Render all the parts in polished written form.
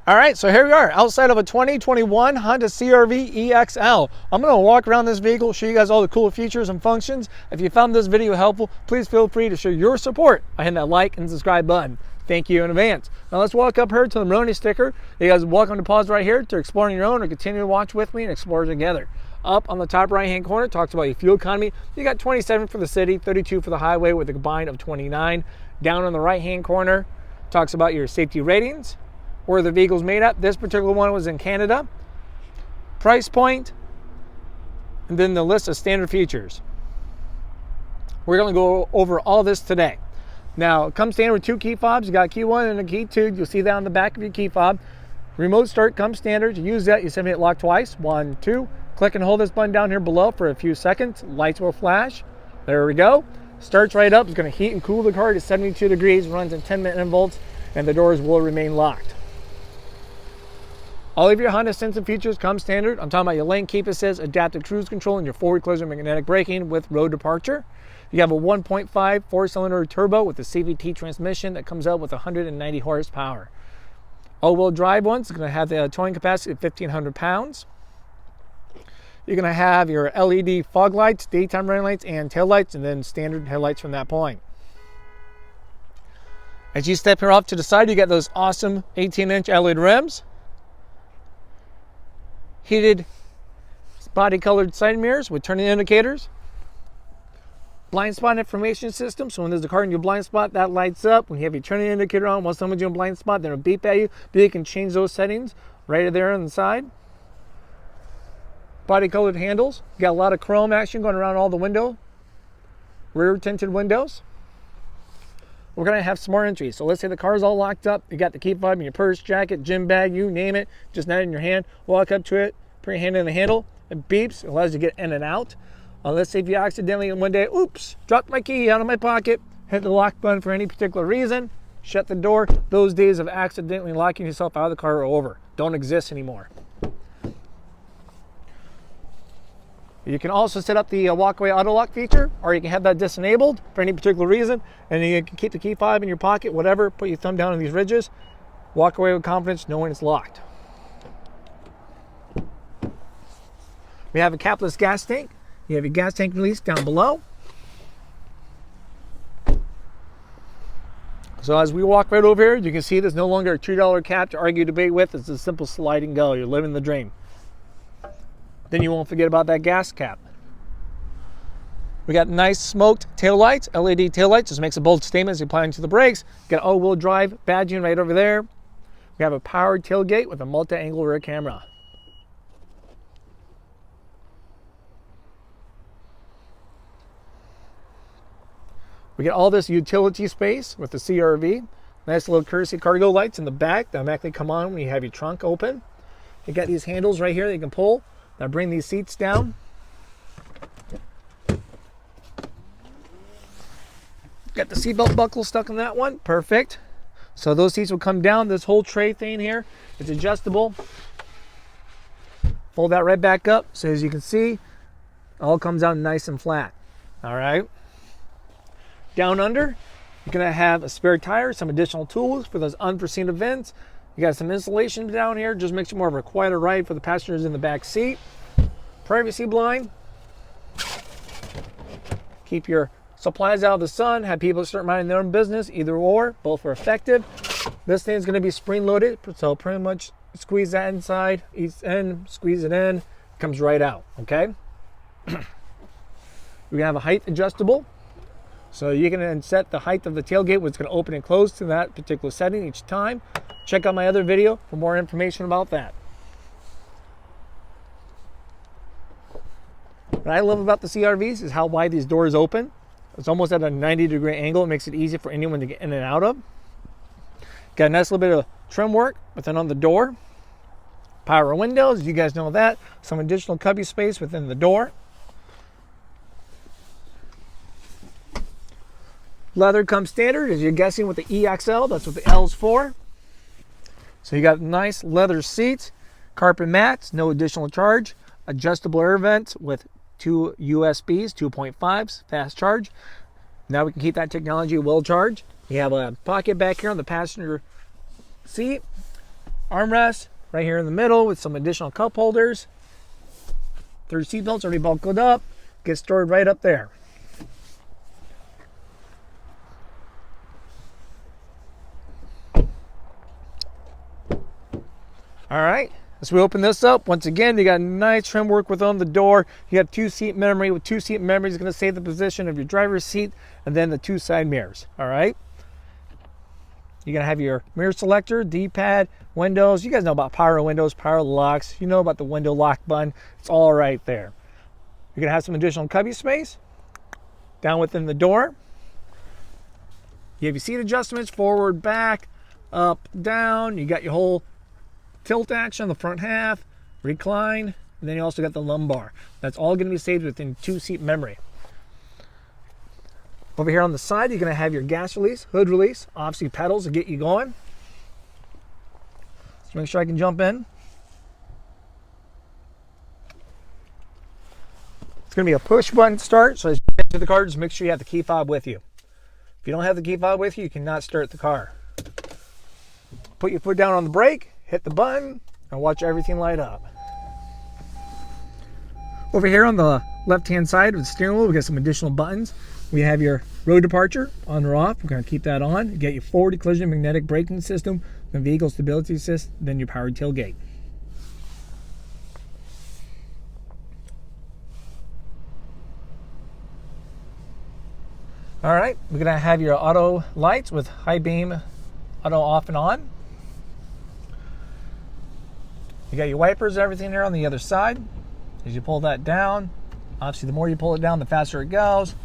All right, so here we are outside of a 2021 Honda CR-V EXL. I'm going to walk around this vehicle, show you guys all the cool features and functions. If you found this video helpful, please feel free to show your support by hitting that like and subscribe button. Thank you in advance. Now let's walk up here to the Maroni sticker. You guys are welcome to pause right here to explore on your own or continue to watch with me and explore together. Up on the top right hand corner talks about your fuel economy. You got 27 for the city, 32 for the highway with a combined of 29. Down on the right hand corner talks about your safety ratings, where the vehicle's made at. This particular one was in Canada. Price point, and then the list of standard features. We're going to go over all this today. Now, it comes standard with 2 key fobs. You got key 1 and a key 2. You'll see that on the back of your key fob. Remote start comes standard. You use that, you simply hit lock twice. 1, 2. Click and hold this button down here below for a few seconds. Lights will flash. There we go. Starts right up. It's going to heat and cool the car to 72 degrees. Runs in 10-minute intervals, and the doors will remain locked. All of your Honda sensing features come standard. I'm talking about your lane keep assist, adaptive cruise control, and your forward collision magnetic braking with road departure. You have a 1.5 4-cylinder turbo with a CVT transmission that comes out with 190 horsepower. All-wheel drive one's going to have the towing capacity of 1,500 pounds. You're going to have your LED fog lights, daytime running lights, and tail lights, and then standard headlights from that point. As you step here off to the side, you get those awesome 18-inch LED rims. Heated body colored side mirrors with turning indicators. Blind spot information system, so when there's a car in your blind spot, that lights up. When you have your turning indicator on, once someone's in a blind spot, then it'll beep at you, but you can change those settings right there on the side. Body colored handles. You got a lot of chrome action going around all the window. Rear tinted windows. We're going to have smart entry. So let's say the car's all locked up. You got the key fob in your purse, jacket, gym bag, you name it. Just not in your hand. Walk up to it, put your hand in the handle. It beeps. It allows you to get in and out. Let's say if you accidentally one day, oops, dropped my key out of my pocket, hit the lock button for any particular reason, shut the door. Those days of accidentally locking yourself out of the car are over. Don't exist anymore. You can also set up the walkaway auto lock feature, or you can have that disenabled for any particular reason, and you can keep the key fob in your pocket, whatever, put your thumb down on these ridges, walk away with confidence knowing it's locked. We have a capless gas tank. You have your gas tank release down below. So as we walk right over here, you can see there's no longer a $2 cap to argue, debate with. It's a simple slide and go. You're living the dream. Then you won't forget about that gas cap. We got nice smoked tail lights, LED tail lights. Just makes a bold statement as you apply into the brakes. Got all-wheel drive badging right over there. We have a powered tailgate with a multi-angle rear camera. We get all this utility space with the CR-V. Nice little courtesy cargo lights in the back that automatically come on when you have your trunk open. You got these handles right here that you can pull. Now bring these seats down. Got the seatbelt buckle stuck in that one. Perfect. So those seats will come down. This whole tray thing here is adjustable. Fold that right back up. So as you can see, it all comes out nice and flat. All right. Down under, you're going to have a spare tire, some additional tools for those unforeseen events. You got some insulation down here, just makes it more of a quieter ride for the passengers in the back seat. Privacy blind. Keep your supplies out of the sun, have people start minding their own business, either or, both are effective. This thing is going to be spring loaded, so pretty much squeeze that inside, each end, squeeze it in, comes right out, okay? We're going to have a height adjustable. So you can set the height of the tailgate, which is going to open and close to that particular setting each time. Check out my other video for more information about that. What I love about the CR-Vs is how wide these doors open. It's almost at a 90-degree angle. It makes it easy for anyone to get in and out of. Got a nice little bit of trim work within on the door. Power windows, you guys know that. Some additional cubby space within the door. Leather comes standard, as you're guessing with the EXL. That's what the L's for. So you got nice leather seats, carpet mats, no additional charge, adjustable air vents with 2 USBs, 2.5s, fast charge. Now we can keep that technology well charged. You have a pocket back here on the passenger seat. armrest right here in the middle with some additional cup holders. 3 seatbelts already buckled up. Get stored right up there. All right, as we open this up, once again, you got nice trim work within the door. You have 2-seat memory. With 2-seat memory, it's going to save the position of your driver's seat and then the 2 side mirrors. All right. You're going to have your mirror selector, D-pad, windows. You guys know about power windows, power locks. You know about the window lock button. It's all right there. You're going to have some additional cubby space down within the door. You have your seat adjustments, forward, back, up, down. You got your whole tilt action on the front half, recline, and then you also got the lumbar. That's all going to be saved within 2-seat memory. Over here on the side, you're going to have your gas release, hood release, obviously pedals to get you going. Let's make sure I can jump in. It's going to be a push button start, so as you get into the car, just make sure you have the key fob with you. If you don't have the key fob with you, you cannot start the car. Put your foot down on the brake, hit the button, and watch everything light up. Over here on the left-hand side of the steering wheel, we got some additional buttons. We have your road departure on or off. We're going to keep that on. You get your forward collision magnetic braking system, then vehicle stability assist, then your powered tailgate. All right, we're going to have your auto lights with high beam auto off and on. You got your wipers and everything here on the other side. As you pull that down, obviously the more you pull it down, the faster it goes.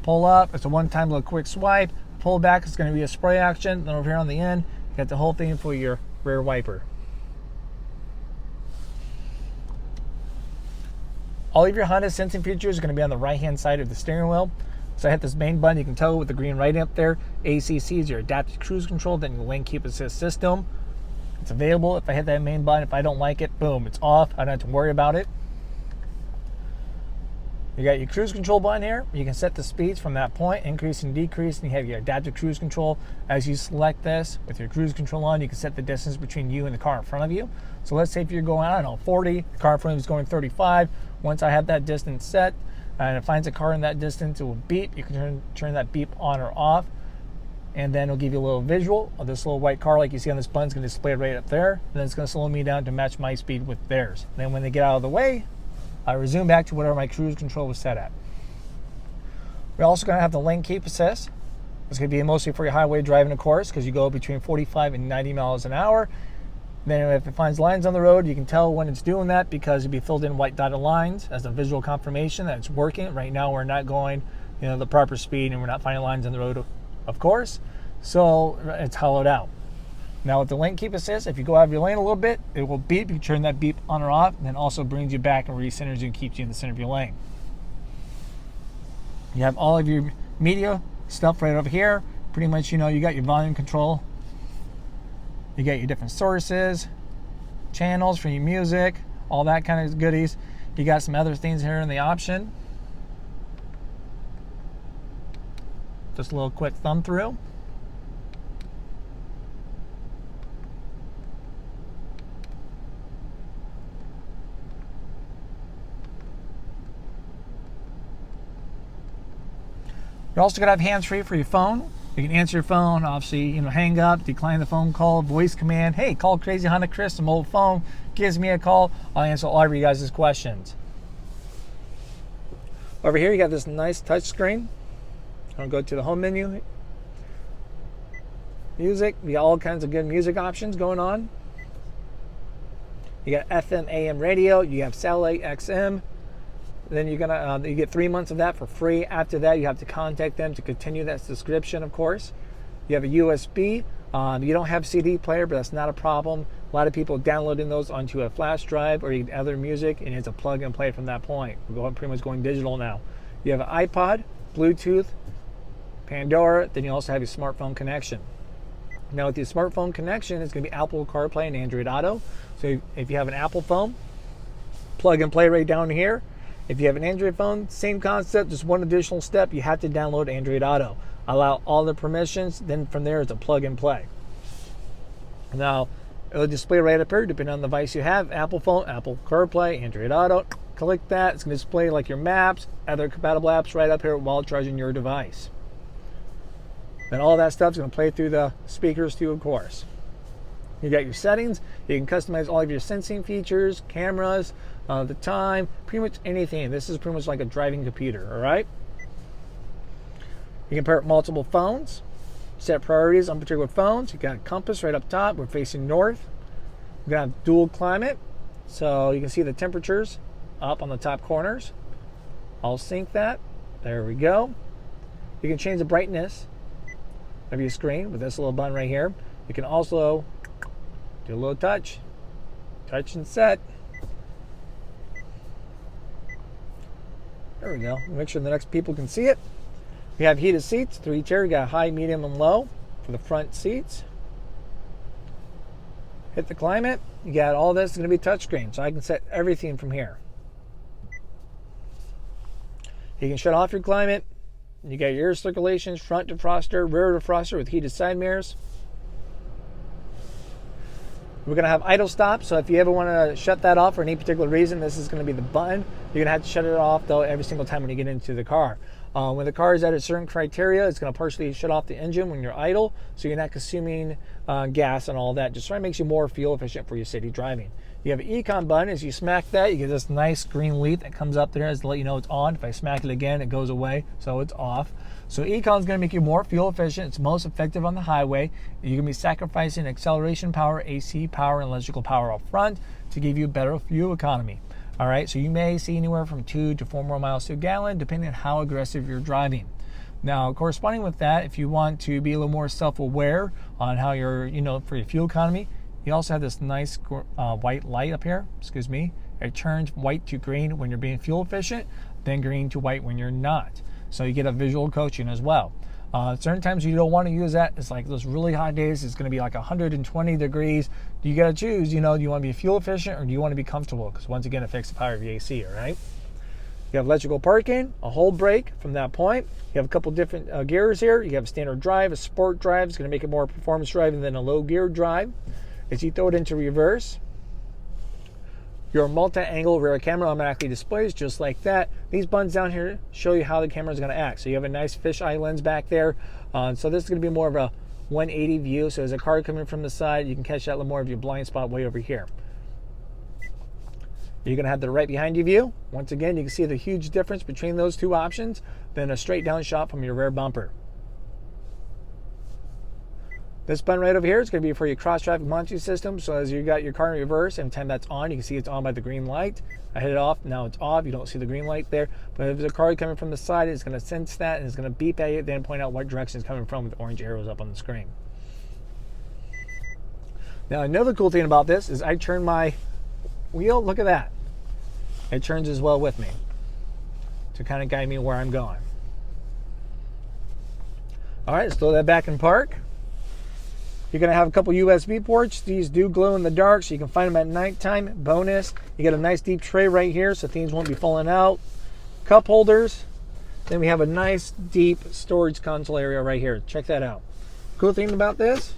Pull up, it's a one-time little quick swipe. Pull back, it's going to be a spray action. Then over here on the end, you got the whole thing for your rear wiper. All of your Honda sensing features are going to be on the right-hand side of the steering wheel. So I hit this main button, you can tell with the green right up there. ACC is your adaptive cruise control, then your lane keep assist system. It's available. If I hit that main button, if I don't like it, boom, it's off. I don't have to worry about it. You got your cruise control button here. You can set the speeds from that point, increase and decrease, and you have your adaptive cruise control. As you select this, with your cruise control on, you can set the distance between you and the car in front of you. So let's say if you're going, I don't know, 40, the car in front of you is going 35. Once I have that distance set, and it finds a car in that distance, it will beep. You can turn that beep on or off, and then it'll give you a little visual of this little white car like you see on this button. It's going to display right up there, and then it's going to slow me down to match my speed with theirs. And then when they get out of the way, I resume back to whatever my cruise control was set at. We're also going to have the lane keep assist. It's going to be mostly for your highway driving, of course, because you go between 45 and 90 miles an hour. Then if it finds lines on the road, you can tell when it's doing that because it'll be filled in white dotted lines as a visual confirmation that it's working. Right now we're not going, the proper speed, and we're not finding lines on the road, of course. So it's hollowed out. Now with the lane keep assist, if you go out of your lane a little bit, it will beep. You turn that beep on or off, and then also brings you back and recenters you and keeps you in the center of your lane. You have all of your media stuff right over here. Pretty much, you got your volume control. You got your different sources, channels for your music, all that kind of goodies. You got some other things here in the option. Just a little quick thumb through. You're also going to have hands-free for your phone. You can answer your phone, obviously, hang up, decline the phone call, voice command. Hey, call Crazy Honda Chris, some old phone, gives me a call. I'll answer all of you guys' questions. Over here, you got this nice touch screen. I'll go to the home menu. Music, you got all kinds of good music options going on. You got FM, AM radio, you have satellite XM. Then you're gonna you get 3 months of that for free. After that, you have to contact them to continue that subscription, of course. You have a USB. You don't have CD player, but that's not a problem. A lot of people downloading those onto a flash drive or other music, and it's a plug and play from that point. We're pretty much going digital now. You have an iPod, Bluetooth, Pandora. Then you also have your smartphone connection. Now with your smartphone connection, it's going to be Apple CarPlay and Android Auto. So if you have an Apple phone, plug and play right down here. If you have an Android phone, same concept, just one additional step. You have to download Android Auto. Allow all the permissions, then from there it's a plug and play. Now, It'll display right up here depending on the device you have. Apple phone, Apple CarPlay, Android Auto. Click that. It's going to display like your maps, other compatible apps right up here while charging your device. And all that stuff is going to play through the speakers too, of course. You got your settings. You can customize all of your sensing features, cameras, the time, pretty much anything. This is pretty much like a driving computer, all right? You can pair multiple phones, set priorities on particular phones. You got a compass right up top. We're facing north. We're going to have dual climate, so you can see the temperatures up on the top corners. I'll sync that. There we go. You can change the brightness of your screen with this little button right here. You can also do a little touch and set. There we go. Make sure the next people can see it. We have heated seats, 3 tier. You got high, medium, and low for the front seats. Hit the climate. You got all this is going to be touchscreen, so I can set everything from here. You can shut off your climate. You got your air circulations, front defroster, rear defroster with heated side mirrors. We're going to have idle stop, so if you ever want to shut that off for any particular reason, this is going to be the button. You're going to have to shut it off, though, every single time when you get into the car. When the car is at a certain criteria, it's going to partially shut off the engine when you're idle, so you're not consuming gas and all that. Just try to make you more fuel efficient for your city driving. You have an econ button. As you smack that, you get this nice green leaf that comes up there to let you know it's on. If I smack it again, it goes away, so it's off. So econ is going to make you more fuel efficient. It's most effective on the highway. You're going to be sacrificing acceleration power, AC power, and electrical power up front to give you better fuel economy. All right, so you may see anywhere from 2 to 4 more miles to a gallon, depending on how aggressive you're driving. Now, corresponding with that, if you want to be a little more self-aware on how you're, for your fuel economy, you also have this nice white light up here. Excuse me. It turns white to green when you're being fuel efficient, then green to white when you're not. So you get a visual coaching as well. Certain times you don't want to use that. It's like those really hot days. It's going to be like 120 degrees. You got to choose, do you want to be fuel efficient or do you want to be comfortable? Because once again, it affects the power of your AC, all right? You have electrical parking, a hold brake from that point. You have a couple different gears here. You have a standard drive, a sport drive. It's going to make it more performance driving than a low gear drive. As you throw it into reverse, your multi-angle rear camera automatically displays just like that. These buttons down here show you how the camera is going to act. So you have a nice fisheye lens back there. So this is going to be more of a 180 view. So as a car coming from the side, you can catch that a little more of your blind spot way over here. You're going to have the right behind you view. Once again, you can see the huge difference between those two options than a straight down shot from your rear bumper. This button right over here is going to be for your cross-traffic monitoring system. So as you got your car in reverse, every time that's on, you can see it's on by the green light. I hit it off, now it's off. You don't see the green light there. But if there's a car coming from the side, it's going to sense that and it's going to beep at you, then point out what direction it's coming from with the orange arrows up on the screen. Now another cool thing about this is I turn my wheel, look at that. It turns as well with me to kind of guide me where I'm going. All right, let's throw that back in park. You're going to have a couple USB ports. These do glow in the dark, so you can find them at nighttime. Bonus, you get a nice deep tray right here, so things won't be falling out. Cup holders. Then we have a nice deep storage console area right here. Check that out. Cool thing about this,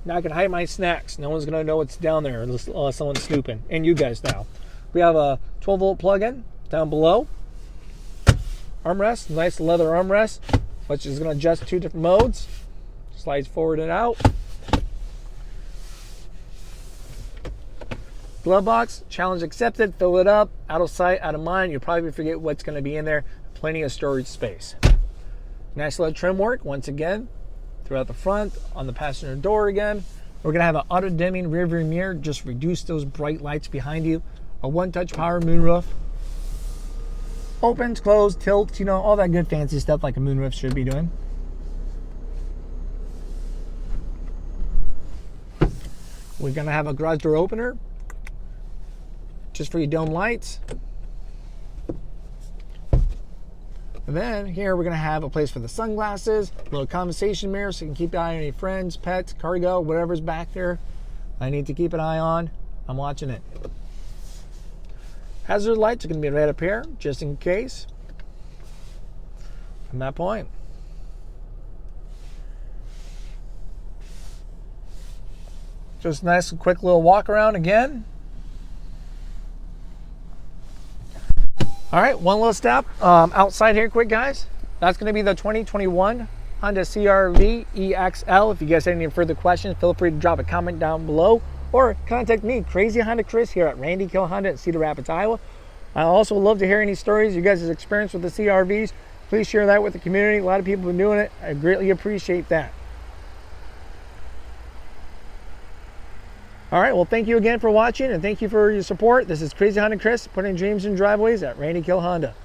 now I can hide my snacks. No one's going to know what's down there unless someone's snooping. And you guys now. We have a 12-volt plug-in down below. Armrest, nice leather armrest, which is going to adjust 2 different modes. Slides forward and out. Glove box, challenge accepted. Fill it up. Out of sight, out of mind. You'll probably forget what's going to be in there. Plenty of storage space. Nice little trim work once again throughout the front, on the passenger door again. We're going to have an auto dimming rear view mirror. Just reduce those bright lights behind you. A one-touch power moonroof. Opens, closed, tilts, all that good fancy stuff like a moonroof should be doing. We're going to have a garage door opener just for your dome lights. And then here we're going to have a place for the sunglasses, a little conversation mirror so you can keep an eye on any friends, pets, cargo, whatever's back there I need to keep an eye on. I'm watching it. Hazard lights are going to be right up here just in case. From that point. Just a nice quick little walk around again. All right, one little step outside here quick, guys. That's going to be the 2021 Honda CR-V EXL. If you guys have any further questions, feel free to drop a comment down below or contact me, Crazy Honda Chris, here at Randy Kuehl Honda in Cedar Rapids, Iowa. I also love to hear any stories you guys' experience with the CR-Vs. Please share that with the community. A lot of people have been doing it. I greatly appreciate that. All right, well, thank you again for watching, and thank you for your support. This is Crazy Honda Chris, putting dreams in driveways at Randy Kuehl Honda.